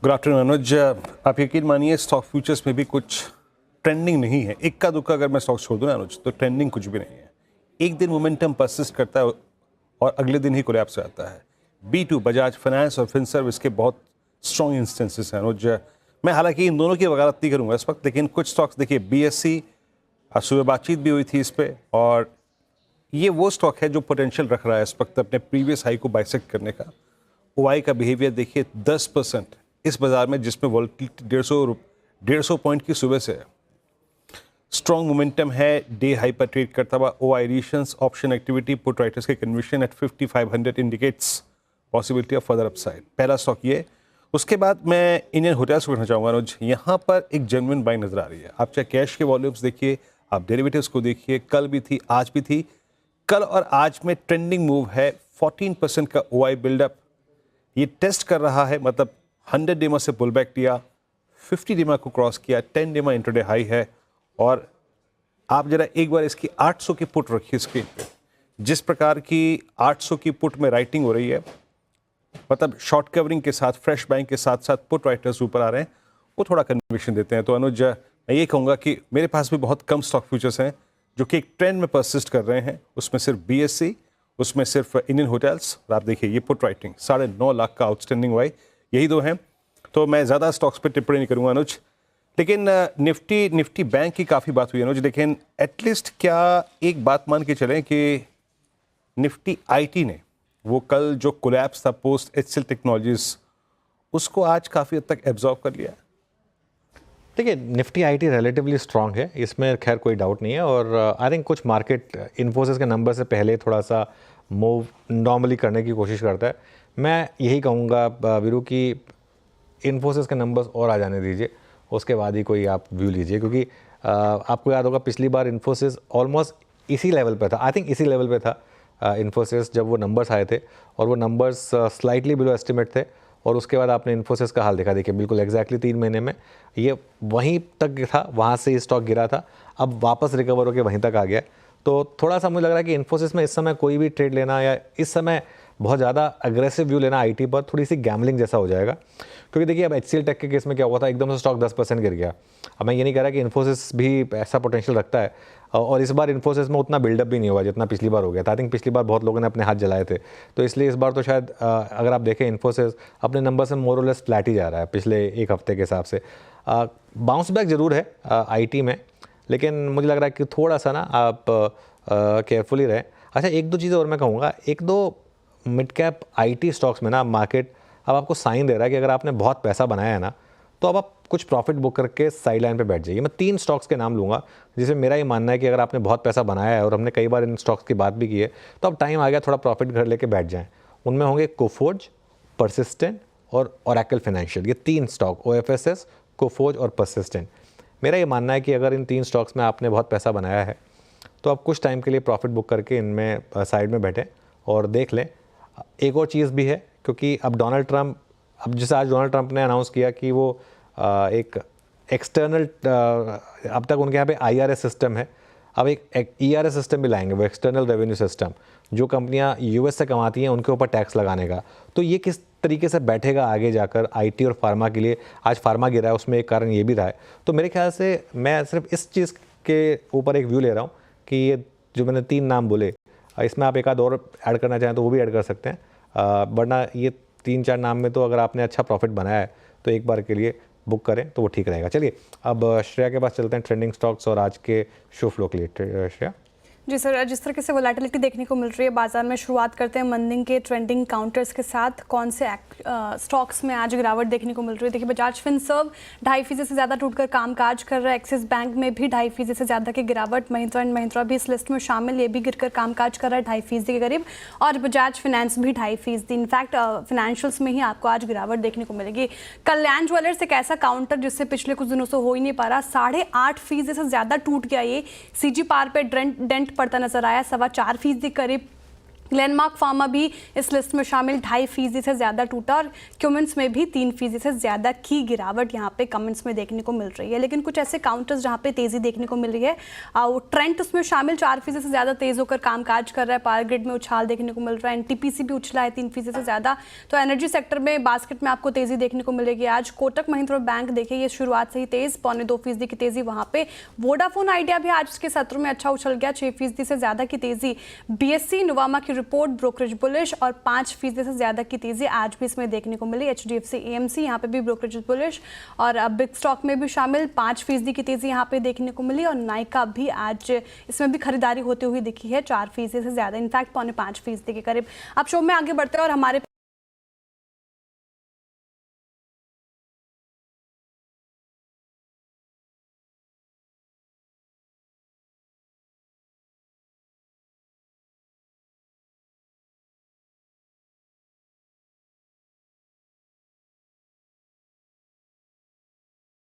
Good afternoon अनुज। आप यकीन मानिए स्टॉक फ्यूचर्स में भी कुछ ट्रेंडिंग नहीं है। इक्का दुक्का अगर मैं स्टॉक छोड़ दूं ना अनुज, तो ट्रेंडिंग कुछ भी नहीं है। एक दिन मोमेंटम परसिस्ट करता है और अगले दिन ही कोलैप्स हो जाता है। B2 बजाज फाइनेंस और फिनसर्व इसके बहुत स्ट्रॉन्ग इंस्टेंसेस हैं अनुज। मैं हालांकि इन दोनों की वकालत नहीं करूंगा इस वक्त, लेकिन कुछ स्टॉक्स देखिए BSE सुबह बातचीत भी हुई थी इस पर, और ये वो स्टॉक है जो पोटेंशियल रख रहा है इस वक्त अपने प्रीवियस हाई को बाइसेक्ट करने का। OI का बिहेवियर देखिए 10% इस बाजार में, जिसमें वॉलेटिलिटी 150 पॉइंट की सुबह से है। स्ट्रॉन्ग मोमेंटम है, डे हाई पर ट्रेड करता हुआ। OI reasons option activity put writers के conviction at 5500 indicates possibility of further upside. पहला स्टॉक ये। उसके बाद मैं इंडियन होटल्स को कहना चाहूँगा अनुज, यहाँ पर एक जेन्युइन बाई नजर आ रही है। आप चाहे कैश के वॉल्यूम्स देखिए, आप डेरिवेटिव्स को देखिए, कल भी थी आज भी थी। कल और आज में ट्रेंडिंग मूव है, 14% का OI बिल्डअप ये टेस्ट कर रहा है, मतलब 100 डेमा से पुल बैक किया, 50 डेमा को क्रॉस किया, 10 डेमा इंट्राडे हाई है। और आप जरा एक बार इसकी 800 की पुट रखिए स्क्रीन पे। जिस प्रकार की 800 की पुट में राइटिंग हो रही है, मतलब शॉर्ट कवरिंग के साथ, फ्रेश बाइंग के साथ साथ पुट राइटर्स ऊपर आ रहे हैं, वो थोड़ा कन्विक्शन देते हैं। तो अनुज, मैं ये कहूँगा कि मेरे पास भी बहुत कम स्टॉक फ्यूचर्स हैं जो कि एक ट्रेंड में परसिस्ट कर रहे हैं। उसमें सिर्फ BSE, उसमें सिर्फ इंडियन होटल्स, और आप देखिए ये पुट राइटिंग 9.5 लाख का आउटस्टैंडिंग वाई, यही दो हैं। तो मैं ज़्यादा स्टॉक्स पे टिप्पणी नहीं करूँगा अनुज, लेकिन निफ्टी बैंक की काफ़ी बात हुई अनुज। लेकिन एटलीस्ट क्या एक बात मान के चलें कि निफ्टी IT ने वो कल जो कोलैप्स था पोस्ट HCL टेक्नोलॉजीज, उसको आज काफ़ी हद तक एब्जॉर्ब कर लिया। देखिए निफ्टी IT रिलेटिवली स्ट्रांग है, इसमें खैर कोई डाउट नहीं है। और आई थिंक कुछ मार्केट इन्फोसिस के नंबर से पहले थोड़ा सा मूव नॉर्मली करने की कोशिश करता है। मैं यही कहूँगा वीरू कि इन्फोसिस के नंबर्स और आ जाने दीजिए, उसके बाद ही कोई आप व्यू लीजिए, क्योंकि आपको याद होगा पिछली बार इन्फोसिस ऑलमोस्ट इसी लेवल पे था। आई थिंक इसी लेवल पे था इन्फोसिस जब वो नंबर्स आए थे, और वो नंबर्स स्लाइटली बिलो एस्टिमेट थे। और उसके बाद आपने इन्फोसिस का हाल देखा, देखिए बिल्कुल एग्जैक्टली 3 महीने में ये वहीं तक था, वहाँ से स्टॉक गिरा था, अब वापस रिकवर होकर वहीं तक आ गया। तो थोड़ा सा मुझे लग रहा है कि इन्फोसिस में इस समय कोई भी ट्रेड लेना या इस समय बहुत ज़्यादा अग्रेसिव व्यू लेना IT पर थोड़ी सी गैमलिंग जैसा हो जाएगा। क्योंकि देखिए अब HCL टेक के केस में क्या हुआ था, एकदम से स्टॉक 10% गिर गया। अब मैं ये नहीं कह रहा कि इन्फोसिस भी ऐसा पोटेंशियल रखता है, और इस बार इन्फोसिस में उतना बिल्डअप भी नहीं हुआ जितना पिछली बार हो गया था। आई थिंक पिछली बार बहुत लोगों ने अपने हाथ जलाए थे, तो इसलिए इस बार तो शायद अगर आप देखें इन्फोसिस अपने नंबर से मोर और लेस फ्लैट ही जा रहा है पिछले एक हफ्ते के हिसाब से। बाउंस बैक ज़रूर है IT में, लेकिन मुझे लग रहा है कि थोड़ा सा ना आप केयरफुली रहें। अच्छा, एक दो चीज़ें और मैं कहूँगा। एक दो मिड कैप IT स्टॉक्स में ना मार्केट अब आपको साइन दे रहा है कि अगर आपने बहुत पैसा बनाया है ना, तो अब आप कुछ प्रॉफिट बुक करके साइड लाइन पर बैठ जाइए। मैं 3 स्टॉक्स के नाम लूँगा जिसमें मेरा ये मानना है कि अगर आपने बहुत पैसा बनाया है, और हमने कई बार इन स्टॉक्स की बात भी की है, तो अब टाइम आ गया थोड़ा प्रॉफिट घर लेके बैठ जाएँ। उनमें होंगे कोफोर्ज, परसिस्टेंट और ओरेकल फाइनेंशियल। ये 3 स्टॉक, OFSS, कोफोर्ज और परसिस्टेंट। मेरा ये मानना है कि अगर इन 3 स्टॉक्स में आपने बहुत पैसा बनाया है, तो आप कुछ टाइम के लिए प्रॉफिट बुक करके इनमें साइड में बैठें और देख लें। एक और चीज़ भी है, क्योंकि अब डोनाल्ड ट्रंप, अब जैसे आज डोनाल्ड ट्रंप ने अनाउंस किया कि वो एक एक्सटर्नल, अब तक उनके यहाँ पे IRS सिस्टम है, अब एक ERS सिस्टम भी लाएंगे, वो एक्सटर्नल रेवेन्यू सिस्टम, जो कंपनियां US से कमाती हैं उनके ऊपर टैक्स लगाने का। तो ये किस तरीके से बैठेगा आगे जाकर IT और फार्मा के लिए। आज फार्मा गिरा है, उसमें एक कारण ये भी रहा है। तो मेरे ख्याल से मैं सिर्फ इस चीज़ के ऊपर एक व्यू ले रहा हूँ कि ये जो मैंने 3 नाम बोले, इसमें आप एक आध और ऐड करना चाहें तो वो भी ऐड कर सकते हैं, वरना ये 3-4 नाम में तो अगर आपने अच्छा प्रॉफिट बनाया है तो एक बार के लिए बुक करें तो वो ठीक रहेगा। चलिए अब श्रेया के पास चलते हैं, ट्रेंडिंग स्टॉक्स और आज के शो फ्लो के लिए। श्रेया। जी सर, जिस तरीके से वोलेटिलिटी देखने को मिल रही है बाजार में, शुरुआत करते हैं मंदिंग के ट्रेंडिंग काउंटर्स के साथ। कौन से स्टॉक्स में आज गिरावट देखने को मिल रही है? देखिए बजाज फिनसर्व 2.5% से ज़्यादा टूटकर कामकाज कर रहा है। एक्सिस बैंक में भी 2.5% से ज़्यादा की गिरावट। महिंद्रा एंड महिंद्रा भी इस लिस्ट में शामिल, ये भी गिरकर कामकाज कर रहा है 2.5% के करीब। और बजाज फाइनेंस भी 2.5%। इनफैक्ट फाइनेंशियल्स में ही आपको आज गिरावट देखने को मिलेगी। कल्याण ज्वेलर्स एक ऐसा काउंटर जिससे पिछले कुछ दिनों से हो ही नहीं पा रहा, 8.5% से ज़्यादा टूट गया। ये CG पार पे डेंट पड़ता नजर आया, 4.25% करीब ग्लेनमार्क फार्मा भी इस लिस्ट में शामिल 2.5% से ज़्यादा टूटा और क्यूमेंस में भी 3% से ज़्यादा की गिरावट यहाँ पे कमेंट्स में देखने को मिल रही है। लेकिन कुछ ऐसे काउंटर्स जहाँ पे तेज़ी देखने को मिल रही है, ट्रेंट उसमें शामिल 4% से ज़्यादा तेज़ होकर कामकाज कर रहा है। पावर ग्रिड में उछाल देखने को मिल रहा है। एनटीपीसी भी उछला है 3% से ज़्यादा। तो एनर्जी सेक्टर में बास्केट में आपको तेज़ी देखने को मिलेगी। आज कोटक महिंद्रा बैंक देखिए, ये शुरुआत से ही तेज़, 1.25% की तेज़ी वहाँ पे। वोडाफोन आइडिया भी आज के सत्र में अच्छा उछल गया, 6% से ज़्यादा की तेज़ी। बीएससी नोवामा की रिपोर्ट ब्रोकरेज बुलिश और 5% से ज़्यादा की तेज़ी आज भी इसमें देखने को मिली। एचडीएफसी एएमसी यहाँ पे भी ब्रोकरेज बुलिश और बिग स्टॉक में भी शामिल, 5% की तेज़ी यहाँ पे देखने को मिली। और नाइका भी आज इसमें भी खरीदारी होती हुई दिखी है, 4% से ज़्यादा, इनफैक्ट 4.5% के करीब। अब शो में आगे बढ़ते हैं और हमारे